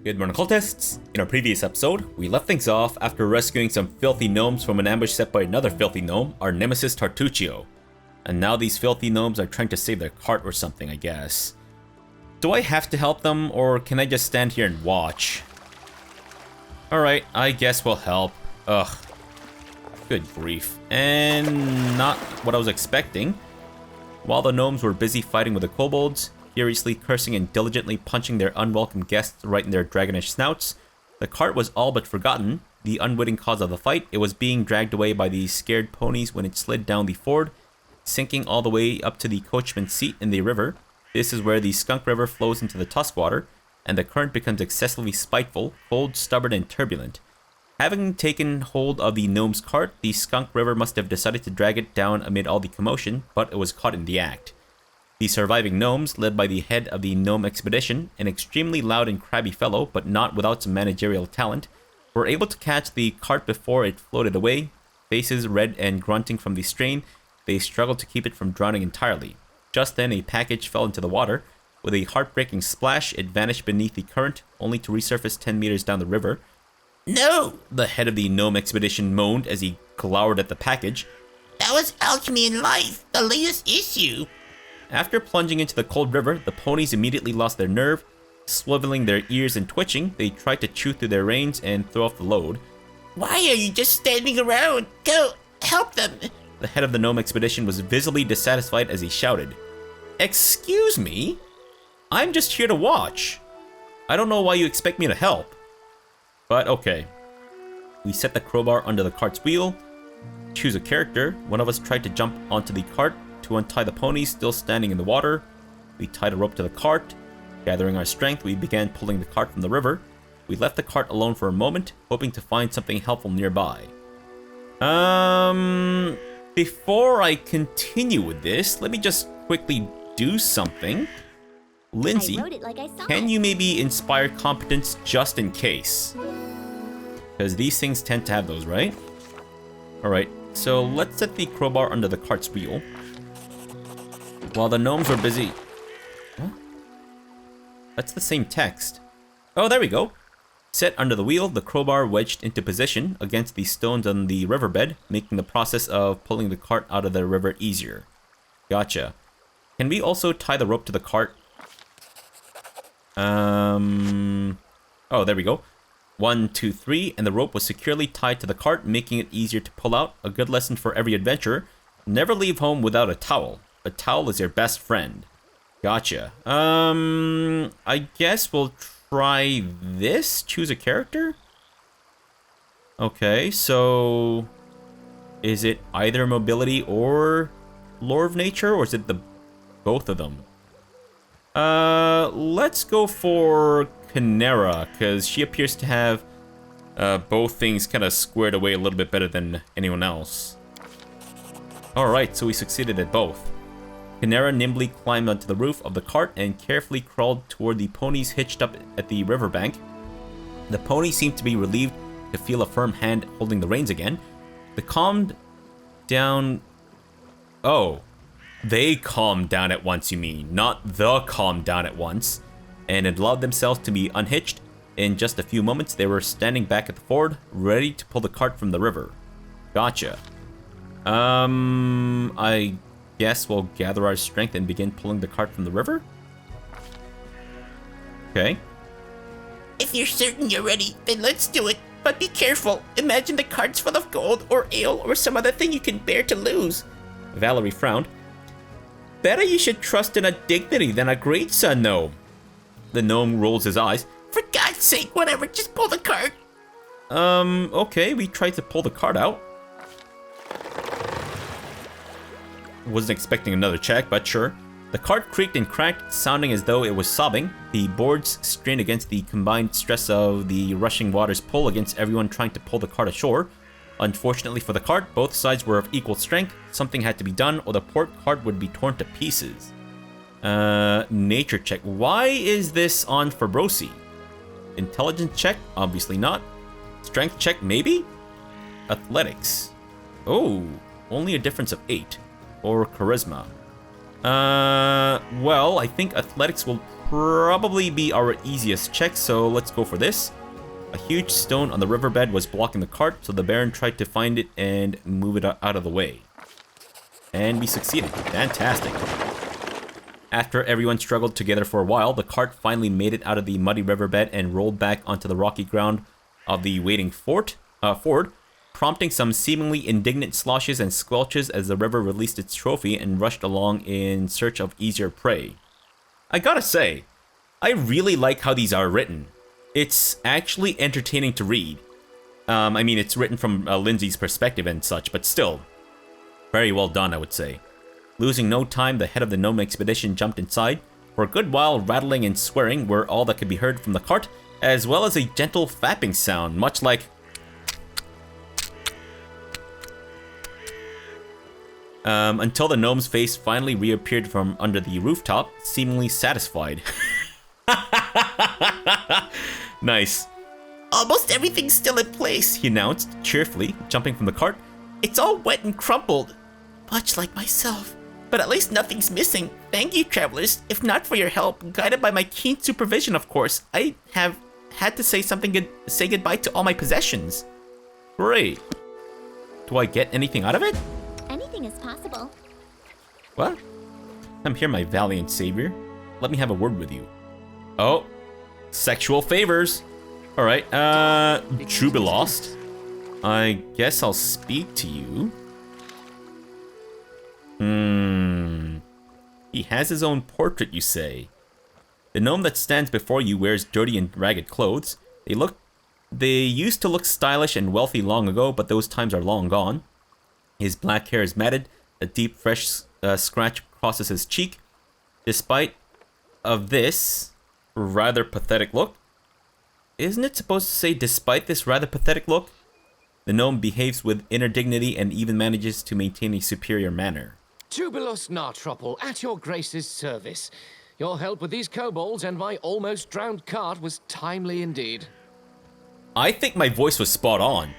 Good morning, cultists! In our previous episode, we left things off after rescuing some filthy gnomes from an ambush set by another filthy gnome, our nemesis Tartuccio. And now these filthy gnomes are trying to save their cart or something, I guess. Do I have to help them, or can I just stand here and watch? Alright, I guess we'll help. Ugh. Good grief. And not what I was expecting. While the gnomes were busy fighting with the kobolds, furiously cursing and diligently punching their unwelcome guests right in their dragonish snouts, the cart was all but forgotten. The unwitting cause of the fight, it was being dragged away by the scared ponies when it slid down the ford, sinking all the way up to the coachman's seat in the river. This is where the Skunk River flows into the Tuskwater, and the current becomes excessively spiteful, cold, stubborn, and turbulent. Having taken hold of the gnome's cart, the Skunk River must have decided to drag it down amid all the commotion, but it was caught in the act. The surviving gnomes, led by the head of the gnome expedition, an extremely loud and crabby fellow, but not without some managerial talent, were able to catch the cart before it floated away. Faces red and grunting from the strain, they struggled to keep it from drowning entirely. Just then, a package fell into the water. With a heartbreaking splash, it vanished beneath the current, only to resurface 10 meters down the river. "No!" the head of the gnome expedition moaned as he glowered at the package. "That was Alchemy in Life, the latest issue." After plunging into the cold river, the ponies immediately lost their nerve. Swiveling their ears and twitching, they tried to chew through their reins and throw off the load. "Why are you just standing around? Go, help them!" The head of the gnome expedition was visibly dissatisfied as he shouted. "Excuse me? I'm just here to watch. I don't know why you expect me to help." But okay. We set the crowbar under the cart's wheel. Choose a character. One of us tried to jump onto the cart to untie the ponies still standing in the water. We tied a rope to the cart. Gathering our strength, we began pulling the cart from the river. We left the cart alone for a moment, hoping to find something helpful nearby. Before I continue with this, let me just quickly do something. Lindsay, can you maybe inspire competence just in case? Because these things tend to have those, right? Alright, so let's set the crowbar under the cart's wheel. While the gnomes were busy... What? That's the same text. Oh, there we go. Set under the wheel, the crowbar wedged into position against the stones on the riverbed, making the process of pulling the cart out of the river easier. Gotcha. Can we also tie the rope to the cart? Oh, there we go. 1, 2, 3, and the rope was securely tied to the cart, making it easier to pull out. A good lesson for every adventurer. Never leave home without a towel. A towel is your best friend. Gotcha. I guess we'll try this. Choose a character? Okay, so... is it either mobility or lore of nature, or is it the both of them? Let's go for Canera, because she appears to have both things kind of squared away a little bit better than anyone else. Alright, so we succeeded at both. Canera nimbly climbed onto the roof of the cart and carefully crawled toward the ponies hitched up at the riverbank. The pony seemed to be relieved to feel a firm hand holding the reins again. The calmed down... Oh. They calmed down at once, you mean, not the calmed down at once, and had allowed themselves to be unhitched. In just a few moments, they were standing back at the ford, ready to pull the cart from the river. Gotcha. I guess we'll gather our strength and begin pulling the cart from the river? Okay. "If you're certain you're ready, then let's do it. But be careful. Imagine the cart's full of gold or ale or some other thing you can bear to lose." Valerie frowned. "Better you should trust in a dignity than a great son, though." The gnome rolls his eyes. "For God's sake, whatever, just pull the cart." Okay, we tried to pull the cart out. Wasn't expecting another check, but sure. The cart creaked and cracked, sounding as though it was sobbing. The boards strained against the combined stress of the rushing water's pull against everyone trying to pull the cart ashore. Unfortunately for the cart, both sides were of equal strength. Something had to be done, or the port cart would be torn to pieces. Nature check. Why is this on Fabrosi? Intelligence check? Obviously not. Strength check? Maybe? Athletics. Oh, only a difference of 8. Or charisma. Well, I think athletics will probably be our easiest check, so let's go for this. A huge stone on the riverbed was blocking the cart, so the Baron tried to find it and move it out of the way. And we succeeded. Fantastic. After everyone struggled together for a while, the cart finally made it out of the muddy riverbed and rolled back onto the rocky ground of the waiting ford, prompting some seemingly indignant sloshes and squelches as the river released its trophy and rushed along in search of easier prey. I gotta say, I really like how these are written. It's actually entertaining to read. I mean, it's written from Lindsay's perspective and such, but still, very well done, I would say. Losing no time, the head of the gnome expedition jumped inside. For a good while, rattling and swearing were all that could be heard from the cart, as well as a gentle fapping sound, much like... until the gnome's face finally reappeared from under the rooftop, seemingly satisfied. Nice. Almost everything's still in place, He announced, cheerfully, jumping from the cart. It's all wet and crumpled, much like myself. But at least nothing's missing. Thank you, travelers. If not for your help, guided by my keen supervision, of course, I have had to say goodbye to all my possessions. Great. Do I get anything out of it? Anything is possible. What? I'm here, my valiant savior. Let me have a word with you. Oh, sexual favors. All right, Jubilost. I guess I'll speak to you. He has his own portrait, you say. The gnome that stands before you wears dirty and ragged clothes. They used to look stylish and wealthy long ago, but those times are long gone. His black hair is matted, a deep, fresh scratch crosses his cheek. Despite of this rather pathetic look, isn't it supposed to say despite this rather pathetic look? The gnome behaves with inner dignity and even manages to maintain a superior manner. Tubulos Nartropple, at your grace's service. Your help with these kobolds and my almost drowned cart was timely indeed. I think my voice was spot on.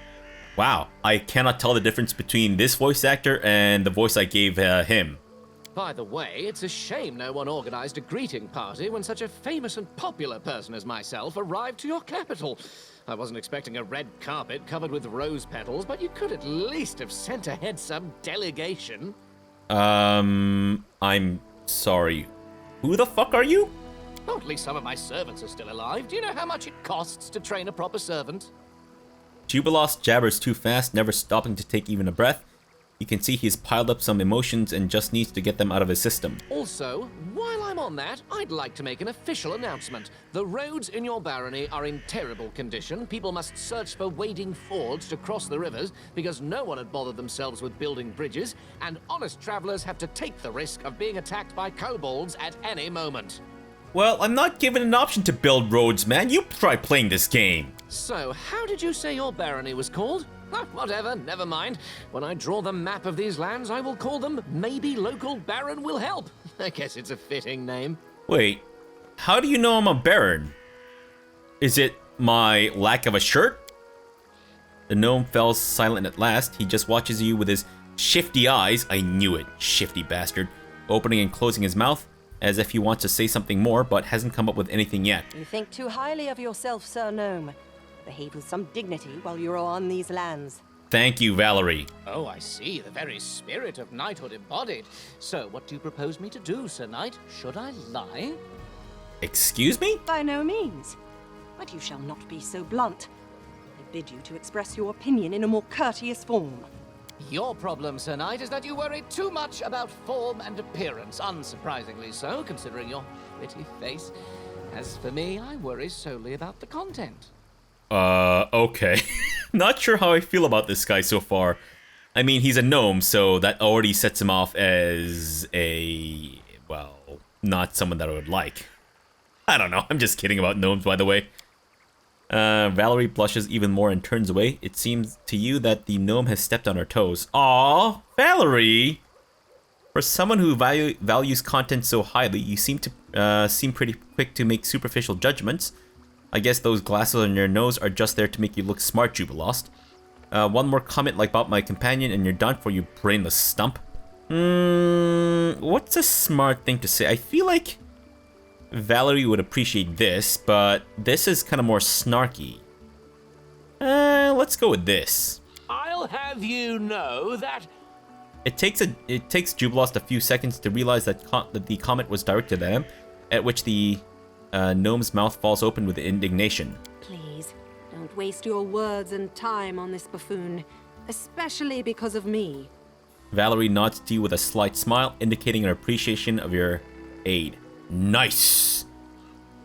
Wow, I cannot tell the difference between this voice actor and the voice I gave him. By the way, it's a shame no one organized a greeting party when such a famous and popular person as myself arrived to your capital. I wasn't expecting a red carpet covered with rose petals, but you could at least have sent ahead some delegation. I'm sorry. Who the fuck are you? Oh, at least some of my servants are still alive. Do you know how much it costs to train a proper servant? Jubilost jabbers too fast, never stopping to take even a breath. You can see he's piled up some emotions and just needs to get them out of his system. Also, while I'm on that, I'd like to make an official announcement. The roads in your barony are in terrible condition. People must search for wading fords to cross the rivers because no one had bothered themselves with building bridges, and honest travelers have to take the risk of being attacked by kobolds at any moment. Well, I'm not given an option to build roads, man. You try playing this game. So, how did you say your barony was called? Whatever, never mind. When I draw the map of these lands, I will call them Maybe Local Baron Will Help. I guess it's a fitting name. Wait, how do you know I'm a baron? Is it my lack of a shirt? The gnome fell silent at last. He just watches you with his shifty eyes. I knew it, shifty bastard. Opening and closing his mouth, as if he wants to say something more, but hasn't come up with anything yet. You think too highly of yourself, Sir Gnome. Behave with some dignity while you're on these lands. Thank you, Valerie. Oh, I see. The very spirit of knighthood embodied. So, what do you propose me to do, Sir Knight? Should I lie? Excuse me? By no means. But you shall not be so blunt. I bid you to express your opinion in a more courteous form. Your problem, Sir Knight, is that you worry too much about form and appearance. Unsurprisingly so, considering your pretty face. As for me, I worry solely about the content. Okay. Not sure how I feel about this guy so far. I mean, he's a gnome, so that already sets him off as a... well, not someone that I would like. I don't know, I'm just kidding about gnomes, by the way. Valerie blushes even more and turns away. It seems to you that the gnome has stepped on her toes. Aww, Valerie! For someone who values content so highly, you seem pretty quick to make superficial judgments. I guess those glasses on your nose are just there to make you look smart, Jubilost. One more comment like about my companion and you're done for, you brainless stump. What's a smart thing to say? I feel like Valerie would appreciate this, but this is kind of more snarky. Let's go with this. I'll have you know that... It takes Jubilost a few seconds to realize that the comment was directed at him, at which the gnome's mouth falls open with indignation. Please, don't waste your words and time on this buffoon, especially because of me. Valerie nods to you with a slight smile, indicating her appreciation of your aid. Nice!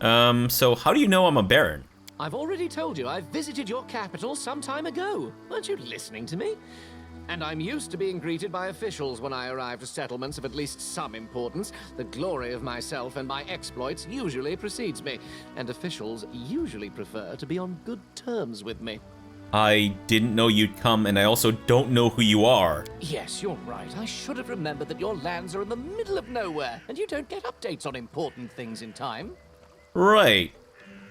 So how do you know I'm a baron? I've already told you I visited your capital some time ago. Weren't you listening to me? And I'm used to being greeted by officials when I arrive to settlements of at least some importance. The glory of myself and my exploits usually precedes me, and officials usually prefer to be on good terms with me. I didn't know you'd come, and I also don't know who you are. Yes, you're right. I should have remembered that your lands are in the middle of nowhere, and you don't get updates on important things in time. Right.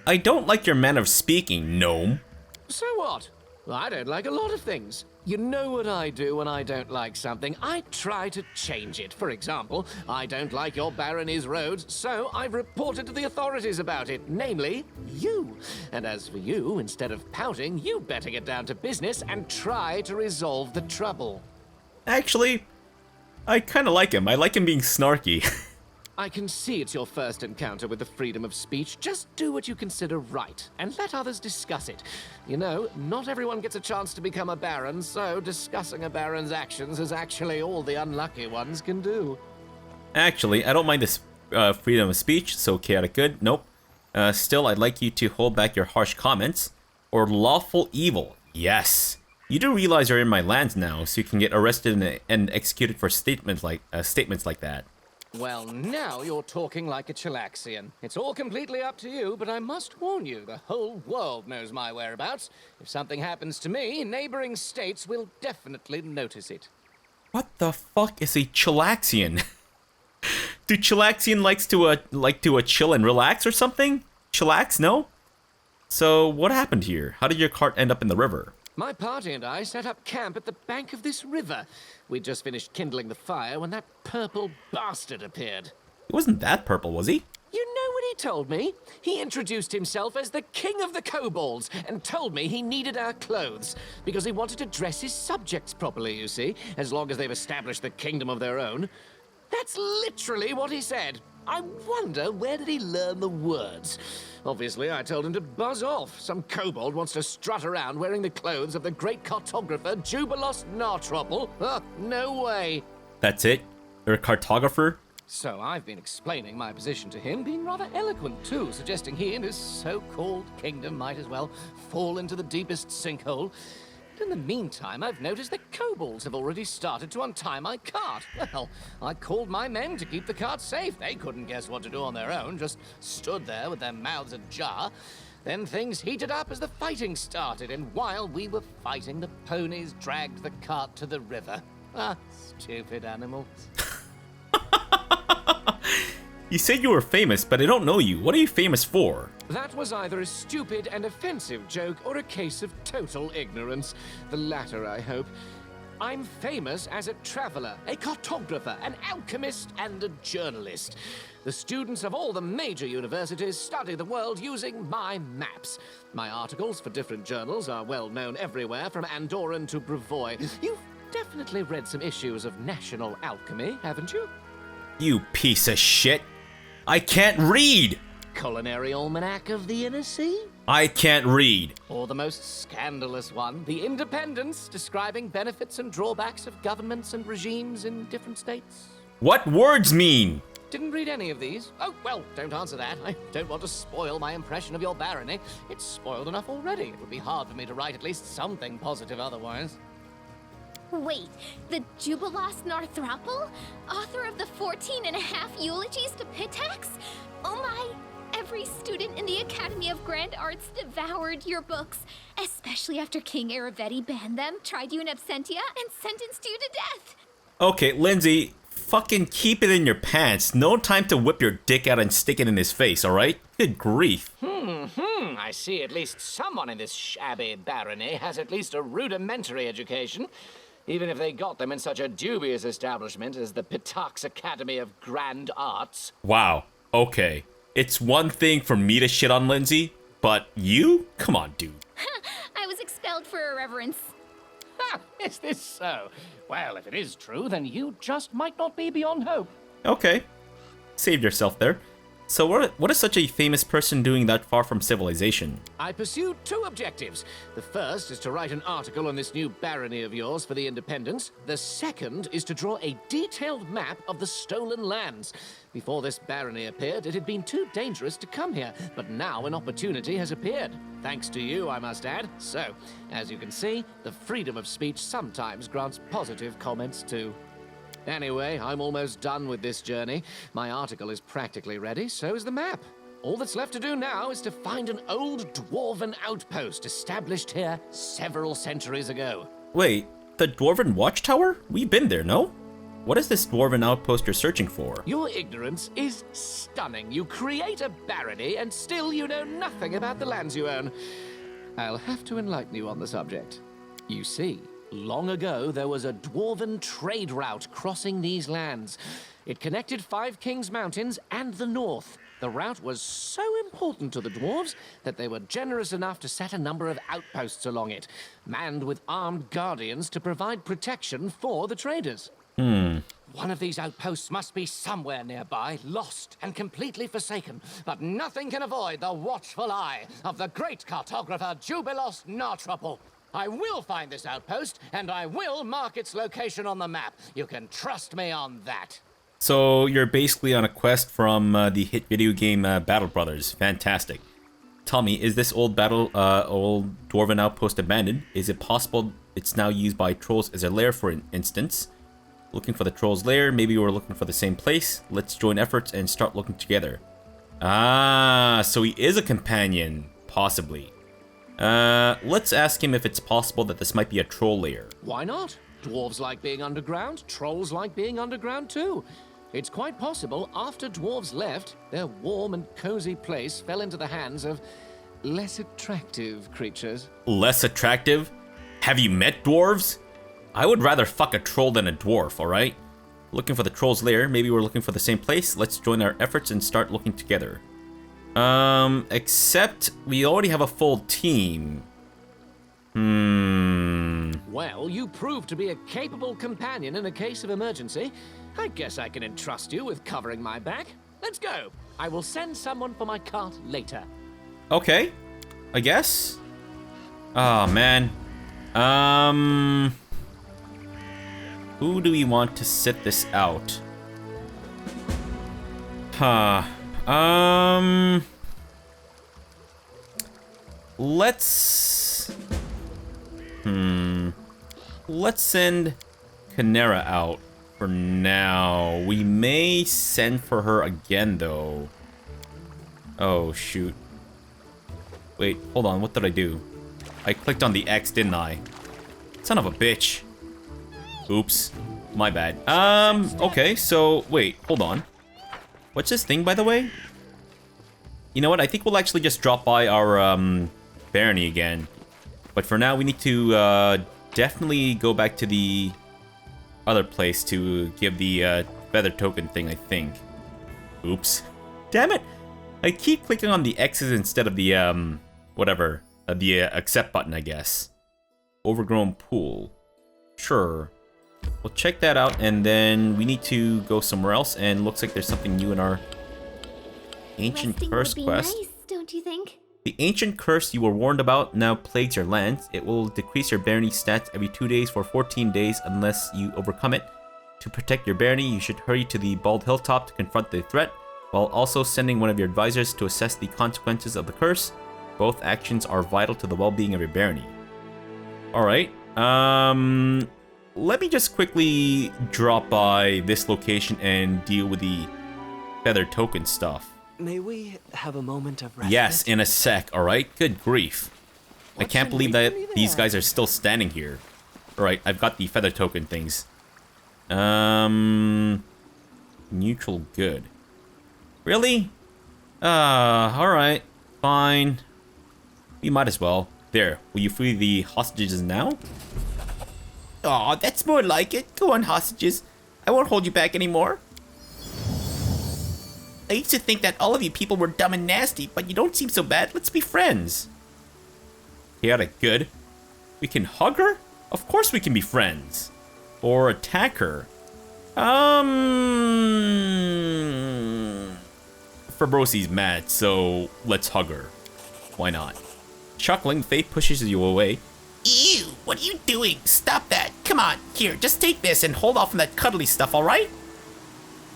I don't like your manner of speaking, gnome. So what? I don't like a lot of things. You know what I do when I don't like something? I try to change it. For example, I don't like your barony's roads, so I've reported to the authorities about it, namely, you. And as for you, instead of pouting, you better get down to business and try to resolve the trouble. Actually, I kind of like him. I like him being snarky. I can see it's your first encounter with the freedom of speech. Just do what you consider right, and let others discuss it. You know, not everyone gets a chance to become a baron, so discussing a baron's actions is actually all the unlucky ones can do. Actually, I don't mind this freedom of speech, so chaotic good. Nope. Still, I'd like you to hold back your harsh comments. Or lawful evil. Yes. You do realize you're in my lands now, so you can get arrested and executed for statements like that. Well, now you're talking like a Chilaxian. It's all completely up to you, but I must warn you, the whole world knows my whereabouts. If something happens to me, neighboring states will definitely notice it. What the fuck is a Chilaxian? Do Chilaxian like to chill and relax or something? Chillax, no? So what happened here? How did your cart end up in the river? My party and I set up camp at the bank of this river. We'd just finished kindling the fire when that purple bastard appeared. He wasn't that purple, was he? You know what he told me? He introduced himself as the king of the kobolds and told me he needed our clothes because he wanted to dress his subjects properly, you see, as long as they've established the kingdom of their own. That's literally what he said. I wonder, where did he learn the words? Obviously, I told him to buzz off. Some kobold wants to strut around wearing the clothes of the great cartographer Jubilost Nartropple. No way. That's it? You're a cartographer? So I've been explaining my position to him, being rather eloquent too, suggesting he and his so-called kingdom might as well fall into the deepest sinkhole. In the meantime, I've noticed that kobolds have already started to untie my cart. Well, I called my men to keep the cart safe. They couldn't guess what to do on their own, just stood there with their mouths ajar. Then things heated up as the fighting started, and while we were fighting, the ponies dragged the cart to the river. Stupid animals. You said you were famous, but I don't know you. What are you famous for? That was either a stupid and offensive joke or a case of total ignorance. The latter, I hope. I'm famous as a traveler, a cartographer, an alchemist, and a journalist. The students of all the major universities study the world using my maps. My articles for different journals are well known everywhere, from Andorran to Brevoy. You've definitely read some issues of National Alchemy, haven't you? You piece of shit. I can't read! Culinary Almanac of the Inner Sea? I can't read. Or the most scandalous one, The Independence, describing benefits and drawbacks of governments and regimes in different states. What words mean? Didn't read any of these. Oh, well, don't answer that. I don't want to spoil my impression of your barony. It's spoiled enough already. It would be hard for me to write at least something positive otherwise. Wait, the Jubilost Narthrapple? Author of the 14.5 eulogies to Pitax? Oh my, every student in the Academy of Grand Arts devoured your books, especially after King Aravetti banned them, tried you in absentia, and sentenced you to death. Okay, Lindsay, fucking keep it in your pants. No time to whip your dick out and stick it in his face, alright? Good grief. I see at least someone in this shabby barony has at least a rudimentary education. even if they got them in such a dubious establishment as the Pitax Academy of Grand Arts. Wow. Okay. It's one thing for me to shit on Lindsay, but you? Come on, dude. I was expelled for irreverence. Ha! Is this so? Well, if it is true, then you just might not be beyond hope. Okay. Saved yourself there. So what is such a famous person doing that far from civilization? I pursued two objectives. The first is to write an article on this new barony of yours for the Independents. The second is to draw a detailed map of the stolen lands. Before this barony appeared, it had been too dangerous to come here, but now an opportunity has appeared. Thanks to you, I must add. So, as you can see, the freedom of speech sometimes grants positive comments too. Anyway, I'm almost done with this journey. My article is practically ready, so is the map. All that's left to do now is to find an old Dwarven Outpost established here several centuries ago. Wait, the Dwarven Watchtower? We've been there, no? What is this Dwarven Outpost you're searching for? Your ignorance is stunning. You create a barony, and still you know nothing about the lands you own. I'll have to enlighten you on the subject. You see, long ago, there was a dwarven trade route crossing these lands. It connected Five Kings Mountains and the north. The route was so important to the dwarves that they were generous enough to set a number of outposts along it, manned with armed guardians to provide protection for the traders. One of these outposts must be somewhere nearby, lost and completely forsaken, but nothing can avoid the watchful eye of the great cartographer Jubilos Nartruple. I will find this outpost, and I will mark its location on the map. You can trust me on that. So you're basically on a quest from the hit video game Battle Brothers. Fantastic. Tell me, is this old Dwarven Outpost abandoned? Is it possible it's now used by trolls as a lair, for instance? Looking for the troll's lair. Maybe we're looking for the same place. Let's join efforts and start looking together. Ah, so he is a companion, possibly. Let's ask him if it's possible that this might be a troll lair. Why not? Dwarves like being underground, trolls like being underground too. It's quite possible after dwarves left, their warm and cozy place fell into the hands of less attractive creatures. Less attractive? Have you met dwarves? I would rather fuck a troll than a dwarf, alright? Looking for the troll's lair. Maybe we're looking for the same place. Let's join our efforts and start looking together. Except we already have a full team. Well, you proved to be a capable companion in a case of emergency. I guess I can entrust you with covering my back. Let's go. I will send someone for my cart later. Okay, I guess. Oh, man. Who do we want to sit this out? Let's send Canera out for now. We may send for her again, though. Oh, shoot. Wait, hold on. What did I do? I clicked on the X, didn't I? Son of a bitch. Oops. My bad. Okay, so, wait, hold on. What's this thing, by the way? You know what? I think we'll actually just drop by our, barony again. But for now, we need to, definitely go back to the other place to give the, feather token thing, I think. Oops. Damn it! I keep clicking on the X's instead of the, whatever. The, accept button, I guess. Overgrown pool. Sure. We'll check that out, and then we need to go somewhere else, and looks like there's something new in our Ancient Curse quest. Nice, don't you think? The ancient curse you were warned about now plagues your lands. It will decrease your barony stats every 2 days for 14 days unless you overcome it. To protect your barony, you should hurry to the Bald Hilltop to confront the threat, while also sending one of your advisors to assess the consequences of the curse. Both actions are vital to the well-being of your barony. Alright, let me just quickly drop by this location and deal with the feather token stuff. May we have a moment of respite? Yes, in a sec, alright? Good grief. I can't believe that these guys are still standing here. Alright, I've got the feather token things. Neutral good. Really? Alright. Fine. We might as well. There, will you free the hostages now? Aw, that's more like it. Go on, hostages. I won't hold you back anymore. I used to think that all of you people were dumb and nasty, but you don't seem so bad. Let's be friends. Chaotic good. We can hug her? Of course we can be friends. Or attack her. Fabrosi's mad, so let's hug her. Why not? Chuckling, Faith pushes you away. Ew, what are you doing? Stop that. Come on, here, just take this and hold off on that cuddly stuff, alright?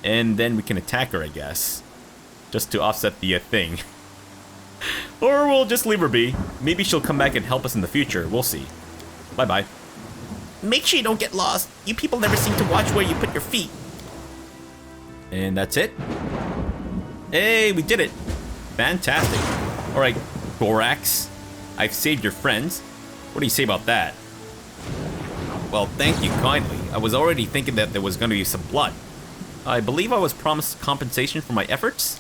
And then we can attack her, I guess. Just to offset the thing. Or we'll just leave her be. Maybe she'll come back and help us in the future. We'll see. Bye-bye. Make sure you don't get lost. You people never seem to watch where you put your feet. And that's it. Hey, we did it. Fantastic. Alright, Gorax. I've saved your friends. What do you say about that? Well, thank you kindly. I was already thinking that there was going to be some blood. I believe I was promised compensation for my efforts.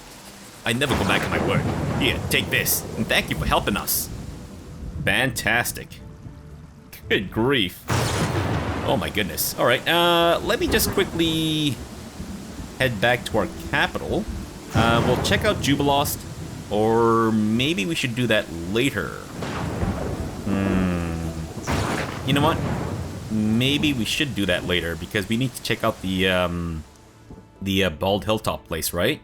I never go back on my word. Here, take this, and thank you for helping us. Fantastic. Good grief. Oh my goodness. Alright, let me just quickly head back to our capital. We'll check out Jubilost, or maybe we should do that later. You know what? Maybe we should do that later, because we need to check out the Bald Hilltop place, right?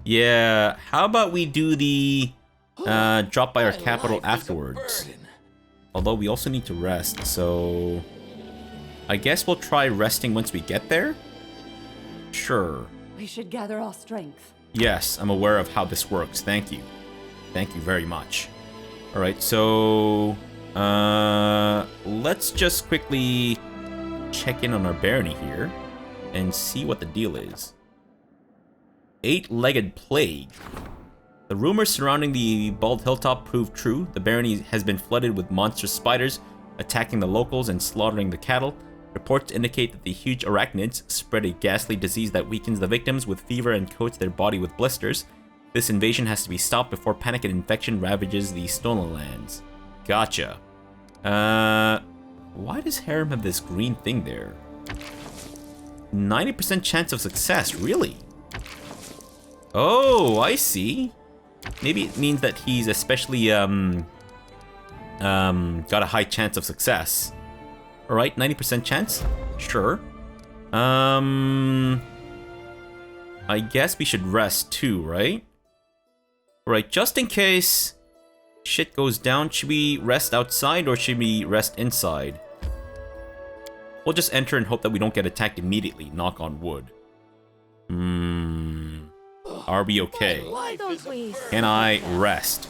Yeah, how about we do the drop by our capital afterwards? Although we also need to rest, so I guess we'll try resting once we get there? Sure. We should gather our strength. Yes, I'm aware of how this works. Thank you. Thank you very much. Alright, so let's just quickly check in on our barony here and see what the deal is. 8-legged plague. The rumors surrounding the Bald Hilltop proved true. The barony has been flooded with monstrous spiders attacking the locals and slaughtering the cattle. Reports indicate that the huge arachnids spread a ghastly disease that weakens the victims with fever and coats their body with blisters. This invasion has to be stopped before panic and infection ravages the stolen lands. Gotcha. Why does Harem have this green thing there? 90% chance of success, really? Oh, I see. Maybe it means that he's especially, got a high chance of success. Alright, 90% chance? Sure. I guess we should rest too, right? Alright, just in case shit goes down, should we rest outside or should we rest inside? We'll just enter and hope that we don't get attacked immediately, knock on wood. Are we okay? Can I rest?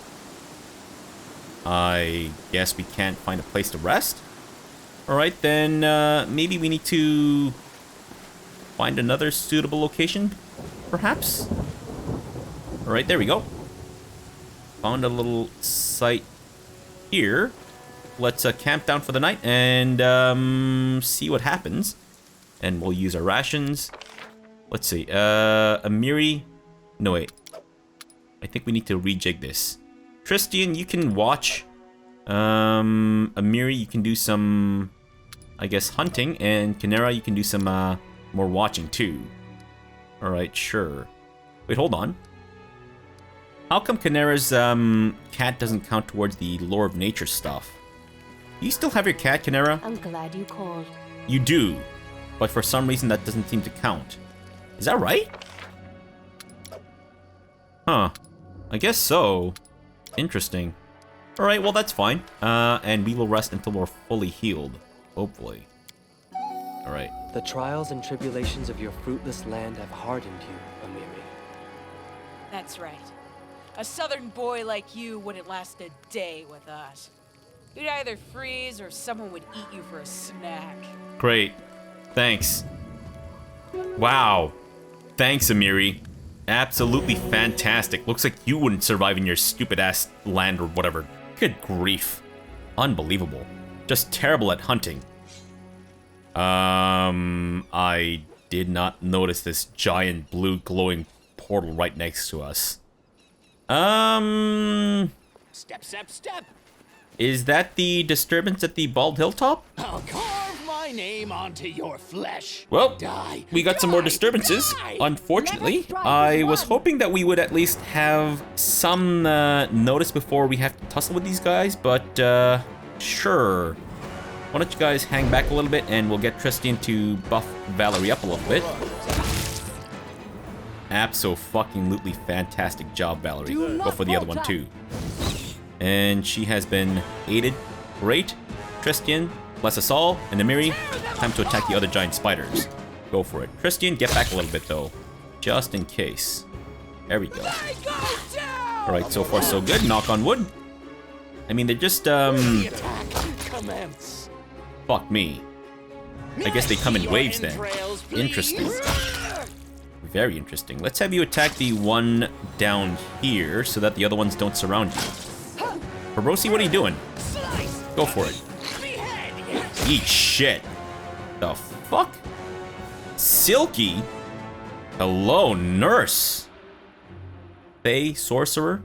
I guess we can't find a place to rest? Alright, then maybe we need to find another suitable location, perhaps? Alright, there we go. Found a little site here. Let's camp down for the night and see what happens. And we'll use our rations. Let's see, Amiri... No, wait. I think we need to rejig this. Tristian, you can watch. Amiri, you can do some, I guess, hunting. And Kinera, you can do some more watching too. Alright, sure. Wait, hold on. How come Kinera's cat doesn't count towards the lore of nature stuff? Do you still have your cat, Kinera? I'm glad you called. You do, but for some reason that doesn't seem to count. Is that right? Huh. I guess so. Interesting. Alright, well that's fine. And we will rest until we're fully healed. Hopefully. Alright. The trials and tribulations of your fruitless land have hardened you, Amiri. That's right. A southern boy like you wouldn't last a day with us. You'd either freeze or someone would eat you for a snack. Great. Thanks. Wow. Thanks, Amiri. Absolutely fantastic. Looks like you wouldn't survive in your stupid ass land or whatever. Good grief. Unbelievable. Just terrible at hunting. I did not notice this giant blue glowing portal right next to us. Step, step, step! Is that the disturbance at the Bald Hilltop? I'll carve name onto your flesh. Well, Die. we got some more Die. disturbances, Die. unfortunately. Let us drive I as was one. hoping that we would at least have some notice before we have to tussle with these guys, but sure. Why don't you guys hang back a little bit and we'll get Tristan to buff Valerie up a little bit. Abso-fucking-lutely fantastic job, Valerie. Go for the other one too. And she has been aided. Great. Tristan, bless us all. And Amiri, time to attack the other giant spiders. Go for it. Tristan, get back a little bit though. Just in case. There we go. Alright, so far so good. Knock on wood. I mean, they're just, Commence. fuck me. I guess they come in waves then. Interesting. Very interesting. Let's have you attack the one down here so that the other ones don't surround you. Fabrosi, what are you doing? Go for it. Eat shit. The fuck? Silky? Hello, nurse. Fae, sorcerer.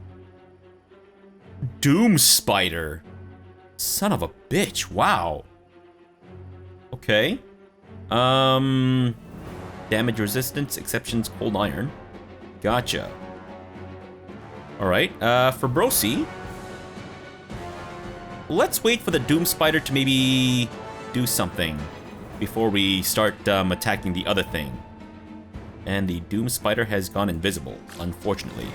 Doom spider. Son of a bitch. Wow. Okay. Damage resistance, exceptions, cold iron. Gotcha. Alright, Fabrosi. Let's wait for the Doom Spider to maybe do something before we start attacking the other thing. And the Doom Spider has gone invisible, unfortunately.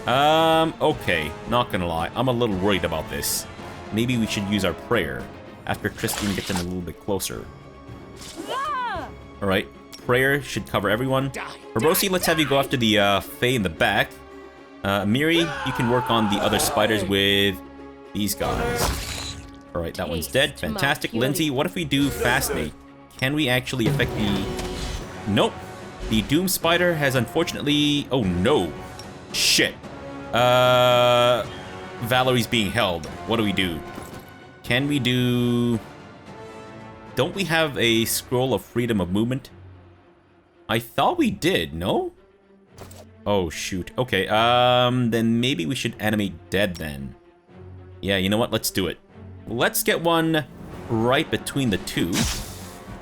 Okay, not gonna lie, I'm a little worried about this. Maybe we should use our prayer after Tristan gets in a little bit closer. Alright, prayer should cover everyone. Fabrosi, let's have you go after the Fae in the back. Miri, you can work on the other spiders with these guys. Alright, that one's dead. Fantastic. Lindsay, what if we do Fascinate? Can we actually affect the... Nope. The Doom Spider has unfortunately... Oh no. Shit. Valerie's being held. What do we do? Can we do... Don't we have a scroll of freedom of movement? I thought we did, no? Oh, shoot. Okay, then maybe we should animate dead then. Yeah, you know what? Let's do it. Let's get one right between the two.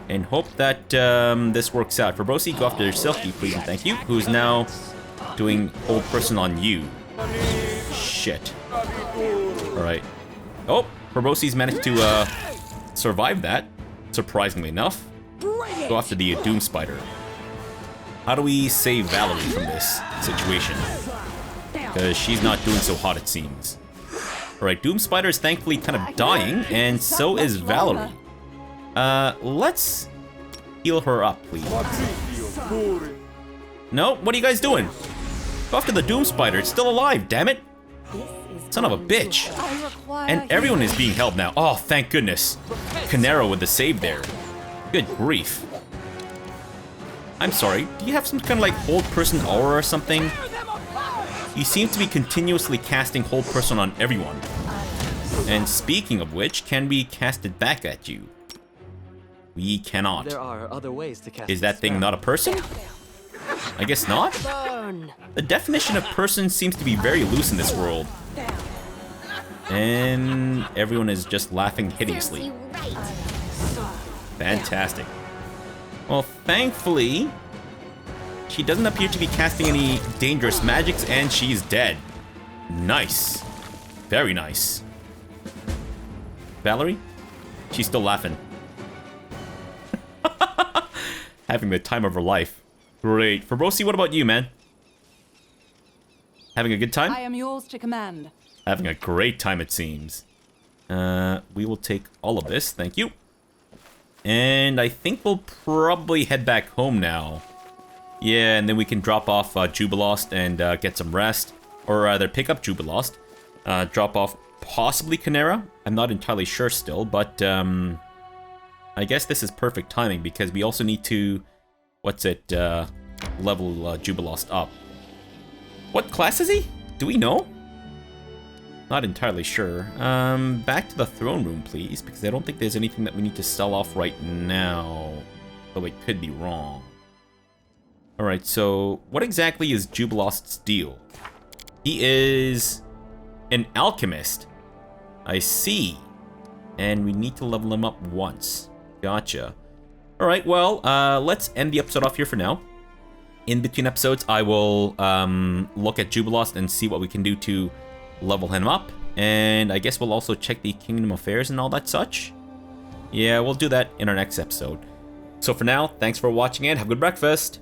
And hope that this works out. Fabrosi, go after Silky, please and thank you. Who's now doing hold person on you. Shit. Alright. Oh, Fabrosi's managed to survive that. Surprisingly enough. Go after the Doom Spider. How do we save Valerie from this situation? Because she's not doing so hot, it seems. Alright, Doom Spider is thankfully kind of dying, and so is Valerie. Let's heal her up, please. No, what are you guys doing? Go after the Doom Spider, it's still alive, damn it! Son of a bitch. And everyone is being held now. Oh, thank goodness. Canero with the save there. Good grief. I'm sorry, do you have some kind of like hold person aura or something? You seem to be continuously casting hold person on everyone. And speaking of which, can we cast it back at you? We cannot. There are other ways to cast Is that thing not a person? I guess not? The definition of person seems to be very loose in this world. And everyone is just laughing hideously. Fantastic. Well, thankfully, she doesn't appear to be casting any dangerous magics, and she's dead. Nice. Very nice. Valerie? She's still laughing. Having the time of her life. Great. Fabrosi, what about you, man? Having a good time? I am yours to command. Having a great time, it seems. We will take all of this, thank you. And I think we'll probably head back home now. Yeah, and then we can drop off Jubilost and get some rest. Or rather, pick up Jubilost. Drop off possibly Canera. I'm not entirely sure still, but I guess this is perfect timing because we also need to, level Jubilost up. What class is he? Do we know? Not entirely sure. Back to the throne room, please, because I don't think there's anything that we need to sell off right now. Though I could be wrong. Alright, so what exactly is Jubilost's deal? He is an alchemist. I see. And we need to level him up once. Gotcha. Alright, well, let's end the episode off here for now. In between episodes, I will look at Jubilost and see what we can do to level him up. And I guess we'll also check the Kingdom Affairs and all that such. Yeah, we'll do that in our next episode. So for now, thanks for watching and have a good breakfast.